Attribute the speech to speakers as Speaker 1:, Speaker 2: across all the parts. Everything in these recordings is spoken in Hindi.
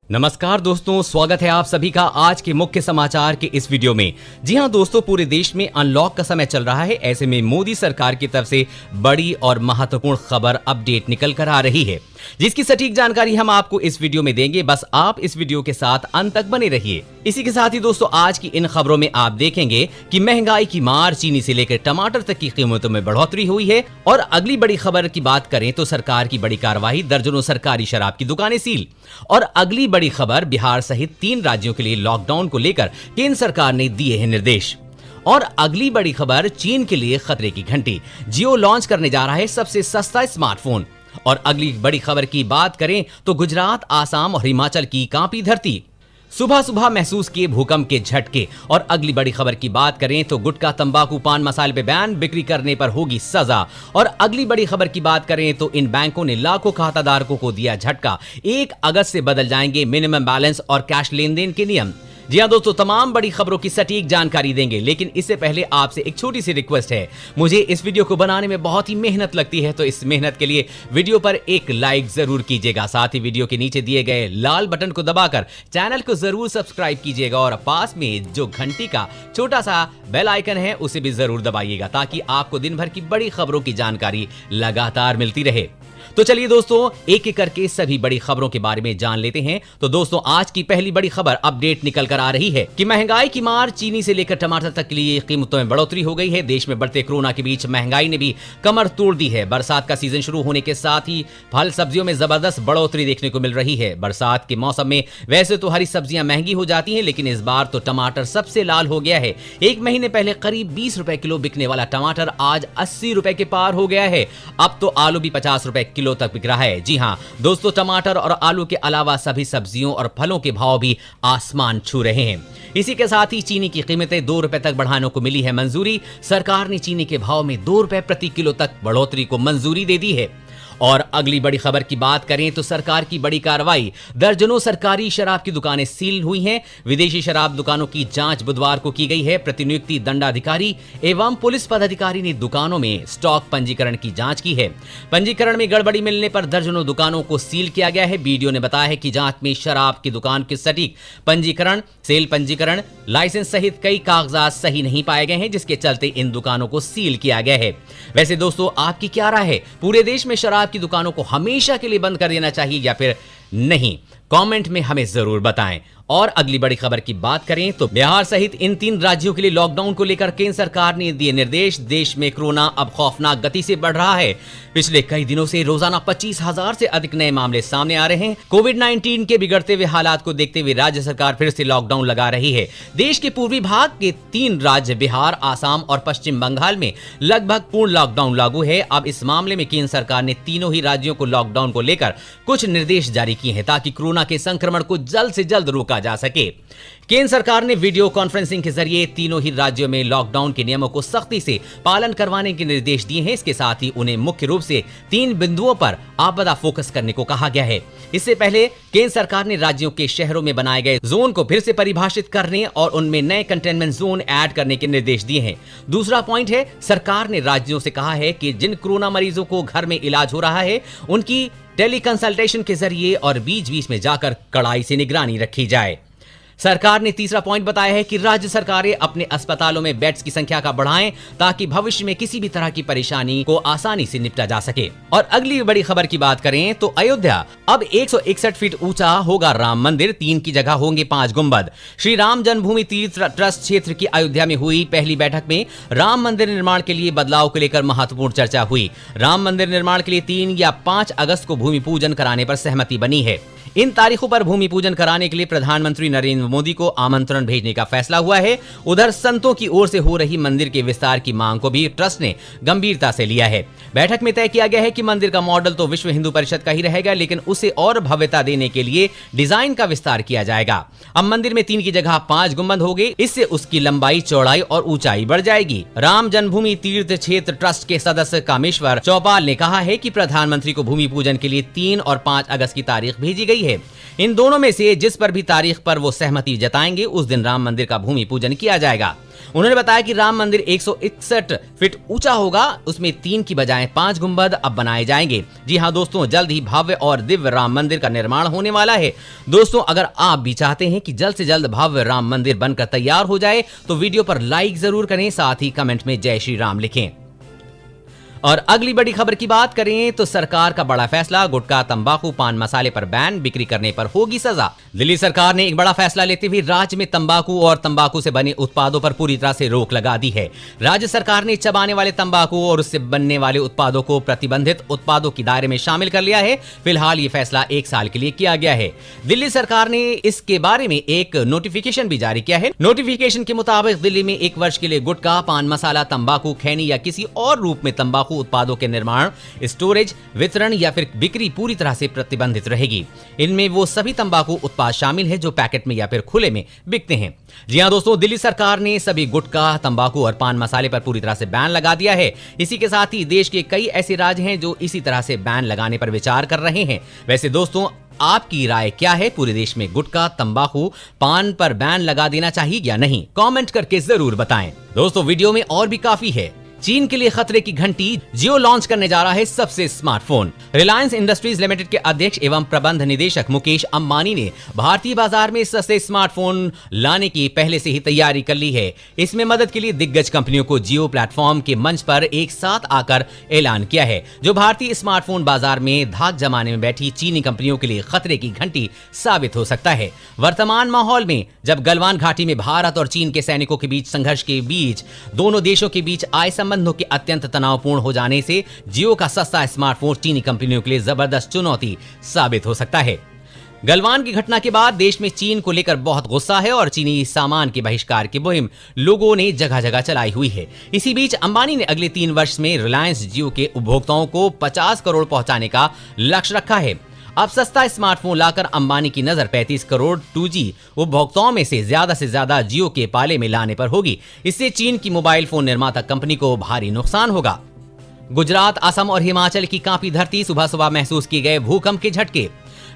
Speaker 1: नमस्कार दोस्तों, स्वागत है आप सभी का आज के मुख्य समाचार के इस वीडियो में। जी हां दोस्तों, पूरे देश में अनलॉक का समय चल रहा है। ऐसे में मोदी सरकार की तरफ से बड़ी और महत्वपूर्ण खबर अपडेट निकल कर आ रही है, जिसकी सटीक जानकारी हम आपको इस वीडियो में देंगे। बस आप इस वीडियो के साथ अंत तक बने रहिए। इसी के साथ ही दोस्तों, आज की इन खबरों में आप देखेंगे कि महंगाई की मार, चीनी से लेकर टमाटर तक की कीमतों में बढ़ोतरी हुई है। और अगली बड़ी खबर की बात करें तो सरकार की बड़ी कार्रवाई, दर्जनों सरकारी शराब की दुकानें सील। और अगली बड़ी खबर, बिहार सहित 3 राज्यों के लिए लॉकडाउन को लेकर केंद्र सरकार ने दिए हैं निर्देश। और अगली बड़ी खबर, चीन के लिए खतरे की घंटी, जियो लॉन्च करने जा रहा है सबसे सस्ता स्मार्टफोन। और अगली बड़ी खबर की बात करें तो गुजरात, आसाम और हिमाचल की कांपी धरती, सुबह सुबह महसूस किए भूकंप के झटके। और अगली बड़ी खबर की बात करें तो गुटखा, तंबाकू, पान मसाले पे बैन, बिक्री करने पर होगी सजा। और अगली बड़ी खबर की बात करें तो इन बैंकों ने लाखों खाताधारकों को दिया झटका। 1 अगस्त से बदल जाएंगे मिनिमम बैलेंस और कैश लेन देन के नियम। जी हां दोस्तों, तमाम बड़ी खबरों की सटीक जानकारी देंगे, लेकिन इससे पहले आपसे एक छोटी सी रिक्वेस्ट है। मुझे इस वीडियो को बनाने में बहुत ही मेहनत लगती है, तो इस मेहनत के लिए वीडियो पर एक लाइक जरूर कीजिएगा। साथ ही वीडियो के नीचे दिए गए लाल बटन को दबाकर चैनल को जरूर सब्सक्राइब कीजिएगा और पास में जो घंटी का छोटा सा बेल आइकन है उसे भी जरूर दबाइएगा, ताकि आपको दिन भर की बड़ी खबरों की जानकारी लगातार मिलती रहे। तो चलिए दोस्तों, एक एक करके सभी बड़ी खबरों के बारे में जान लेते हैं। तो दोस्तों, आज की पहली बड़ी खबर अपडेट निकल कर आ रही है कि महंगाई की मार, चीनी से लेकर टमाटर तक के लिए कीमतों में बढ़ोतरी हो गई है। देश में बढ़ते कोरोना के बीच महंगाई ने भी कमर तोड़ दी है। बरसात का सीजन शुरू होने के साथ ही फल सब्जियों में जबरदस्त बढ़ोतरी देखने को मिल रही है। बरसात के मौसम में वैसे तो हरी सब्जियां महंगी हो जाती हैं, लेकिन इस बार तो टमाटर सबसे लाल हो गया है। 1 महीने पहले करीब 20 रुपए किलो बिकने वाला टमाटर आज 80 रुपए के पार हो गया है। अब तो आलू भी 50 रुपए किलो तक बिक रहा है। जी हां दोस्तों, टमाटर और आलू के अलावा सभी सब्जियों और फलों के भाव भी आसमान छू रहे हैं। इसी के साथ ही चीनी की कीमतें 2 रुपए तक बढ़ाने को मिली है मंजूरी। सरकार ने चीनी के भाव में 2 रुपए प्रति किलो तक बढ़ोतरी को मंजूरी दे दी है। और अगली बड़ी खबर की बात करें तो सरकार की बड़ी कार्रवाई, दर्जनों सरकारी शराब की दुकानें सील हुई हैं। विदेशी शराब दुकानों की जांच बुधवार को की गई है। प्रतिनियुक्ति दंडाधिकारी एवं पुलिस पदाधिकारी ने दुकानों में स्टॉक पंजीकरण की जांच की है। पंजीकरण में गड़बड़ी मिलने पर दर्जनों दुकानों को सील किया गया है। बीडीओ ने बताया है कि जांच में शराब की दुकान के सटीक पंजीकरण, सेल पंजीकरण, लाइसेंस सहित कई कागजात सही नहीं पाए गए हैं, जिसके चलते इन दुकानों को सील किया गया है। वैसे दोस्तों, आपकी क्या राय है? पूरे देश में शराब की दुकानों को हमेशा के लिए बंद कर देना चाहिए या फिर नहीं? कमेंट में हमें जरूर बताएं। और अगली बड़ी खबर की बात करें तो बिहार सहित इन 3 राज्यों के लिए लॉकडाउन को लेकर केंद्र सरकार ने दिए निर्देश। देश में कोरोना अब खौफनाक गति से बढ़ रहा है। पिछले कई दिनों से रोजाना 25,000 से अधिक नए मामले सामने आ रहे हैं। कोविड-19 के बिगड़ते हुए हालात को देखते हुए राज्य सरकार फिर से लॉकडाउन लगा रही है। देश के पूर्वी भाग के 3 राज्य बिहार, आसाम और पश्चिम बंगाल में लगभग पूर्ण लॉकडाउन लागू है। अब इस मामले में केंद्र सरकार ने तीनों ही राज्यों को लॉकडाउन को लेकर कुछ निर्देश जारी किए हैं, ताकि कोरोना के संक्रमण को जल्द से जल्द रोका जा सके। केंद्र सरकार ने वीडियो कॉन्फ्रेंसिंग के जरिए तीनों ही राज्यों में लॉकडाउन के नियमों को सख्ती से पालन करवाने के निर्देश दिए हैं। इसके साथ ही उन्हें मुख्य रूप से 3 बिंदुओं पर आपदा फोकस करने को कहा गया है। इससे पहले केंद्र सरकार ने राज्यों के शहरों में बनाए गए जोन को फिर से परिभाषित करने और उनमें नए कंटेनमेंट जोन ऐड करने के निर्देश दिए हैं। दूसरा पॉइंट है, सरकार ने राज्यों से कहा है कि जिन कोरोना मरीजों को घर में इलाज हो रहा है, उनकी टेली कंसल्टेशन के जरिए और बीच बीच में जाकर कड़ाई से निगरानी रखी जाए। सरकार ने तीसरा पॉइंट बताया है कि राज्य सरकारें अपने अस्पतालों में बेड्स की संख्या का बढ़ाएं, ताकि भविष्य में किसी भी तरह की परेशानी को आसानी से निपटा जा सके। और अगली बड़ी खबर की बात करें तो अयोध्या, अब 161 फीट ऊंचा होगा राम मंदिर, 3 की जगह होंगे 5 गुंबद। श्री राम जन्मभूमि तीर्थ ट्रस्ट क्षेत्र की अयोध्या में हुई पहली बैठक में राम मंदिर निर्माण के लिए बदलाव को लेकर महत्वपूर्ण चर्चा हुई। राम मंदिर निर्माण के लिए 3 या 5 अगस्त को भूमि पूजन कराने पर सहमति बनी है। इन तारीखों पर भूमि पूजन कराने के लिए प्रधानमंत्री नरेंद्र मोदी को आमंत्रण भेजने का फैसला हुआ है। उधर संतों की ओर से हो रही मंदिर के विस्तार की मांग को भी ट्रस्ट ने गंभीरता से लिया है। बैठक में तय किया गया है कि मंदिर का मॉडल तो विश्व हिंदू परिषद का ही रहेगा, लेकिन उसे और भव्यता देने के लिए डिजाइन का विस्तार किया जाएगा। अब मंदिर में 3 की जगह 5 गुंबद होंगे। इससे उसकी लंबाई, चौड़ाई और ऊंचाई बढ़ जाएगी। राम जन्मभूमि तीर्थ क्षेत्र ट्रस्ट के सदस्य कामेश्वर चौपाल ने कहा है कि प्रधानमंत्री को भूमि पूजन के लिए 3 और 5 अगस्त की तारीख भेजी गई है। इन दोनों में से जिस पर भी तारीख पर वो सहमति जताएंगे, उस दिन राम मंदिर का भूमि पूजन किया जाएगा। उन्होंने बताया कि राम मंदिर 161 फीट ऊंचा होगा, उसमें 3 की बजाय 5 गुंबद अब बनाए जाएंगे। जी हां दोस्तों, जल्द ही भव्य और दिव्य राम मंदिर का निर्माण होने वाला है। दोस्तों, अगर आप भी चाहते हैं कि जल्द से जल्द भव्य राम मंदिर बनकर तैयार हो जाए तो वीडियो पर लाइक जरूर करें, साथ ही कमेंट में जय श्री राम लिखें। और अगली बड़ी खबर की बात करें तो सरकार का बड़ा फैसला, गुटखा, तंबाकू, पान मसाले पर बैन, बिक्री करने पर होगी सजा। दिल्ली सरकार ने एक बड़ा फैसला लेते हुए राज्य में तंबाकू और तंबाकू से बने उत्पादों पर पूरी तरह से रोक लगा दी है। राज्य सरकार ने चबाने वाले तंबाकू और उससे बनने वाले उत्पादों को प्रतिबंधित उत्पादों के दायरे में शामिल कर लिया है। फिलहाल ये फैसला 1 साल के लिए किया गया है। दिल्ली सरकार ने इसके बारे में एक नोटिफिकेशन भी जारी किया है। नोटिफिकेशन के मुताबिक दिल्ली में 1 वर्ष के लिए गुटखा, पान मसाला, तंबाकू, खैनी या किसी और रूप में तंबाकू उत्पादों के निर्माण, स्टोरेज, वितरण या फिर बिक्री पूरी तरह से प्रतिबंधित रहेगी। इनमें वो सभी तंबाकू उत्पाद शामिल हैं जो पैकेट में या फिर खुले में बिकते हैं। जी हां दोस्तों, दिल्ली सरकार ने सभी गुटखा, तंबाकू और पान मसाले पर पूरी तरह से बैन लगा दिया है। इसी के साथ ही देश के कई ऐसे राज्य हैं जो इसी तरह से बैन लगाने पर विचार कर रहे हैं। वैसे दोस्तों, आपकी राय क्या है? पूरे देश में गुटखा, तंबाकू, पान पर बैन लगा देना चाहिए या नहीं? कमेंट करके जरूर बताएं। दोस्तों, वीडियो में और भी काफी है। चीन के लिए खतरे की घंटी, जियो लॉन्च करने जा रहा है सबसे स्मार्टफोन। रिलायंस इंडस्ट्रीज लिमिटेड के अध्यक्ष एवं प्रबंध निदेशक मुकेश अंबानी ने भारतीय बाजार में सस्ते स्मार्टफोन लाने की पहले से ही तैयारी कर ली है। इसमें मदद के लिए दिग्गज कंपनियों को जियो प्लेटफॉर्म के मंच पर एक साथ आकर ऐलान किया है, जो भारतीय स्मार्टफोन बाजार में धाक जमाने में बैठी चीनी कंपनियों के लिए खतरे की घंटी साबित हो सकता है। वर्तमान माहौल में जब गलवान घाटी में भारत और चीन के सैनिकों के बीच संघर्ष के बीच दोनों देशों के बीच आए संबंधों के अत्यंत तनावपूर्ण हो जाने से जियो का सस्ता स्मार्टफोन चीनी कंपनियों के लिए जबरदस्त चुनौती साबित हो सकता है। गलवान की घटना के बाद देश में चीन को लेकर बहुत गुस्सा है और चीनी सामान के बहिष्कार की मुहिम लोगों ने जगह जगह चलाई हुई है। इसी बीच अंबानी ने अगले 3 वर्ष में रिलायंस जियो के उपभोक्ताओं को 50 करोड़ पहुंचाने का लक्ष्य रखा है। अब सस्ता स्मार्टफोन लाकर अंबानी की नजर 35 करोड़ 2G उपभोक्ताओं में से ज्यादा जियो के पाले में लाने पर होगी। इससे चीन की मोबाइल फोन निर्माता कंपनी को भारी नुकसान होगा। गुजरात, असम और हिमाचल की कांपी धरती, सुबह सुबह महसूस किए गए भूकंप के झटके।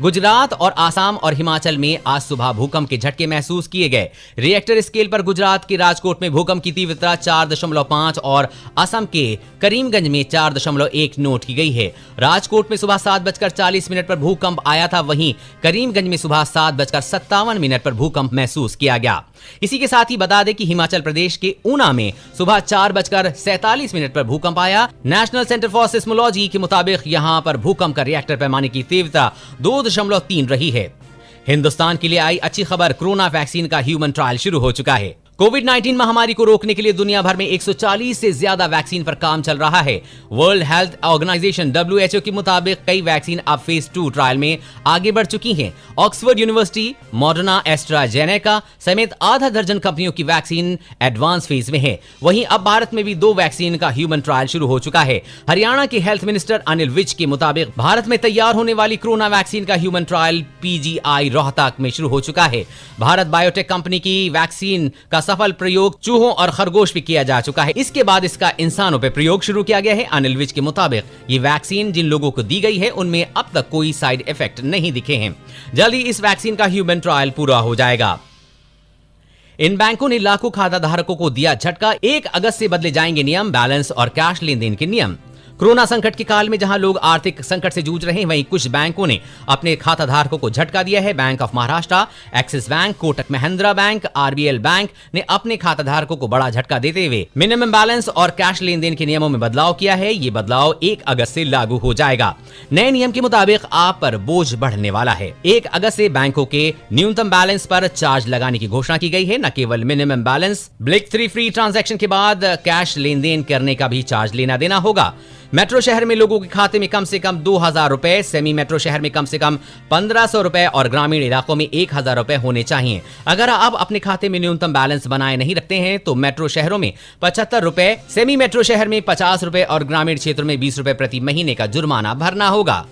Speaker 1: गुजरात और आसाम और हिमाचल में आज सुबह भूकंप के झटके महसूस किए गए। रिएक्टर स्केल पर गुजरात के राजकोट में भूकंप की तीव्रता 4.5 और असम के करीमगंज में 4.1 नोट की गई है। राजकोट में सुबह 7:40 पर भूकंप आया था, वहीं करीमगंज में सुबह 7:57 पर भूकंप महसूस किया गया। इसी के साथ ही बता दें कि हिमाचल प्रदेश के ऊना में सुबह 4:47 पर भूकंप आया। नेशनल सेंटर फॉर सिस्मोलॉजी के मुताबिक यहां पर भूकंप का रिएक्टर पैमाने की तीव्रता 2.3 रही है। हिंदुस्तान के लिए आई अच्छी खबर, कोरोना वैक्सीन का ह्यूमन ट्रायल शुरू हो चुका है। कोविड-19 महामारी को रोकने के लिए दुनिया भर में 140 से ज्यादा वैक्सीन पर काम चल रहा है। वर्ल्ड हेल्थ ऑर्गेनाइजेशन WHO के मुताबिक कई वैक्सीन अब फेज 2 ट्रायल में आगे बढ़ चुकी हैं। ऑक्सफोर्ड यूनिवर्सिटी, मॉडर्ना, एस्ट्राजेनेका समेत आधा दर्जन कंपनियों की वैक्सीन एडवांस फेज में है। वहीं अब भारत में भी 2 वैक्सीन का ह्यूमन ट्रायल शुरू हो चुका है। हरियाणा के हेल्थ मिनिस्टर अनिल विज के मुताबिक भारत में तैयार होने वाली कोरोना वैक्सीन का ह्यूमन ट्रायल PGI रोहतक में शुरू हो चुका है। भारत बायोटेक कंपनी की वैक्सीन का सफल प्रयोग चूहों और खरगोश पे किया जा चुका है। इसके बाद इसका इंसानों पे प्रयोग शुरू किया गया है। अनिल विज के मुताबिक ये वैक्सीन जिन लोगों को दी गई है उनमें अब तक कोई साइड इफेक्ट नहीं दिखे हैं। जल्द ही इस वैक्सीन का ह्यूमन ट्रायल पूरा हो जाएगा। इन बैंकों ने लाखों खाता धारकों को दिया झटका, 1 अगस्त से बदले जाएंगे नियम, बैलेंस और कैश लेन देन के नियम। कोरोना संकट के काल में जहां लोग आर्थिक संकट से जूझ रहे हैं, वहीं कुछ बैंकों ने अपने खाता धारकों को झटका दिया है। Bank of Maharashtra, axis bank, Kotak Mahindra bank, RBL bank ने अपने खाता धारकों को बड़ा झटका देते हुए मिनिमम बैलेंस और कैश लेन देन के नियमों में बदलाव किया है। ये बदलाव 1 अगस्त से लागू हो जाएगा। नए नियम के मुताबिक आप पर बोझ बढ़ने वाला है। 1 अगस्त से बैंकों के न्यूनतम बैलेंस पर चार्ज लगाने की घोषणा की गई है। न केवल minimum balance, bleak 3 free transaction के बाद कैश लेन देन करने का भी चार्ज लेना देना होगा। मेट्रो शहर में लोगों के खाते में कम से कम 2000 रुपए, सेमी मेट्रो शहर में कम से कम 1500 रुपए और ग्रामीण इलाकों में 1000 रुपए होने चाहिए। अगर आप अपने खाते में न्यूनतम बैलेंस बनाए नहीं रखते हैं तो मेट्रो शहरों में 75 रुपए, सेमी मेट्रो शहर में 50 रुपए और ग्रामीण क्षेत्र में 20 रुपए प्रति महीने का जुर्माना भरना होगा।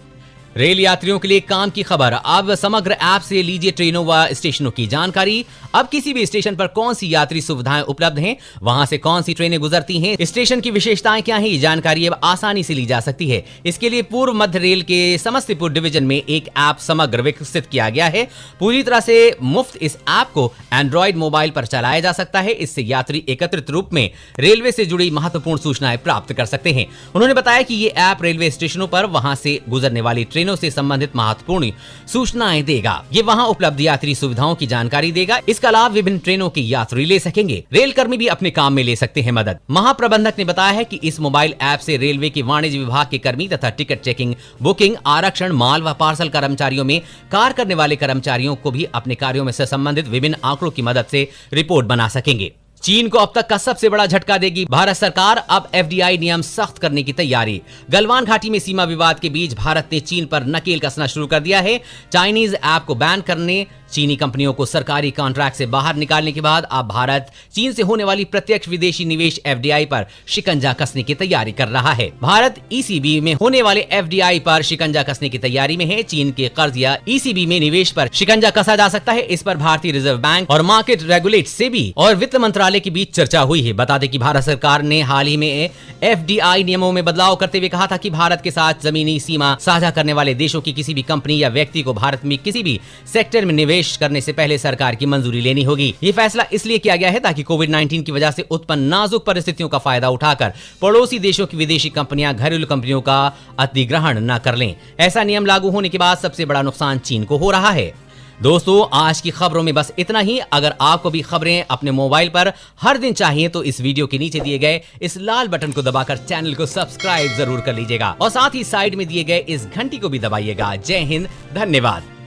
Speaker 1: रेल यात्रियों के लिए काम की खबर। अब समग्र ऐप से लीजिए ट्रेनों व स्टेशनों की जानकारी। अब किसी भी स्टेशन पर कौन सी यात्री सुविधाएं उपलब्ध हैं, वहां से कौन सी ट्रेनें गुजरती हैं, स्टेशन की विशेषताएं क्या हैं, ये जानकारी अब आसानी से ली जा सकती है। इसके लिए पूर्व मध्य रेल के समस्तीपुर डिवीजन में एक ऐप समग्र विकसित किया गया है। पूरी तरह से मुफ्त इस ऐप को एंड्रॉइड मोबाइल पर चलाया जा सकता है। इससे यात्री एकत्रित रूप में रेलवे से जुड़ी महत्वपूर्ण सूचनाएं प्राप्त कर सकते हैं। उन्होंने बताया कि ये ऐप रेलवे स्टेशनों पर वहां से गुजरने वाली ट्रेनों से संबंधित महत्वपूर्ण सूचनाएं देगा। ये वहां उपलब्ध यात्री सुविधाओं की जानकारी देगा। इसका लाभ विभिन्न ट्रेनों के यात्री ले सकेंगे। रेल कर्मी भी अपने काम में ले सकते हैं मदद। महाप्रबंधक ने बताया है कि इस मोबाइल ऐप से रेलवे के वाणिज्य विभाग के कर्मी तथा टिकट चेकिंग, बुकिंग, आरक्षण, माल व पार्सल कर्मचारियों में कार्य करने वाले कर्मचारियों को भी अपने कार्यों में से संबंधित विभिन्न आंकड़ों की मदद से रिपोर्ट बना सकेंगे। चीन को अब तक का सबसे बड़ा झटका देगी भारत सरकार। अब FDI नियम सख्त करने की तैयारी। गलवान घाटी में सीमा विवाद के बीच भारत ने चीन पर नकेल कसना शुरू कर दिया है। चाइनीज ऐप को बैन करने, चीनी कंपनियों को सरकारी कॉन्ट्रैक्ट से बाहर निकालने के बाद अब भारत चीन से होने वाली प्रत्यक्ष विदेशी निवेश FDI पर शिकंजा कसने की तैयारी कर रहा है। भारत ECB में होने वाले FDI पर शिकंजा कसने की तैयारी में है। चीन के कर्ज या ECB में निवेश पर शिकंजा कसा जा सकता है। इस पर भारतीय रिजर्व बैंक और मार्केट रेगुलेट सेबी और वित्त मंत्रालय के बीच चर्चा हुई है। बता दें कि भारत सरकार ने हाल ही में FDI नियमों में बदलाव करते हुए कहा था कि भारत के साथ जमीनी सीमा साझा करने वाले देशों की किसी भी कंपनी या व्यक्ति को भारत में किसी भी सेक्टर में निवेश करने से पहले सरकार की मंजूरी लेनी होगी। ये फैसला इसलिए किया गया है ताकि कोविड-19 की वजह से उत्पन्न नाजुक परिस्थितियों का फायदा उठाकर पड़ोसी देशों की विदेशी कंपनियां घरेलू कंपनियों का अधिग्रहण न कर लें। ऐसा नियम लागू होने के बाद सबसे बड़ा नुकसान चीन को हो रहा है। दोस्तों, आज की खबरों में बस इतना ही। अगर आपको भी खबरें अपने मोबाइल पर हर दिन चाहिए तो इस वीडियो के नीचे दिए गए इस लाल बटन को दबाकर चैनल को सब्सक्राइब जरूर कर लीजिएगा और साथ ही साइड में दिए गए इस घंटी को भी दबाइएगा। जय हिंद, धन्यवाद।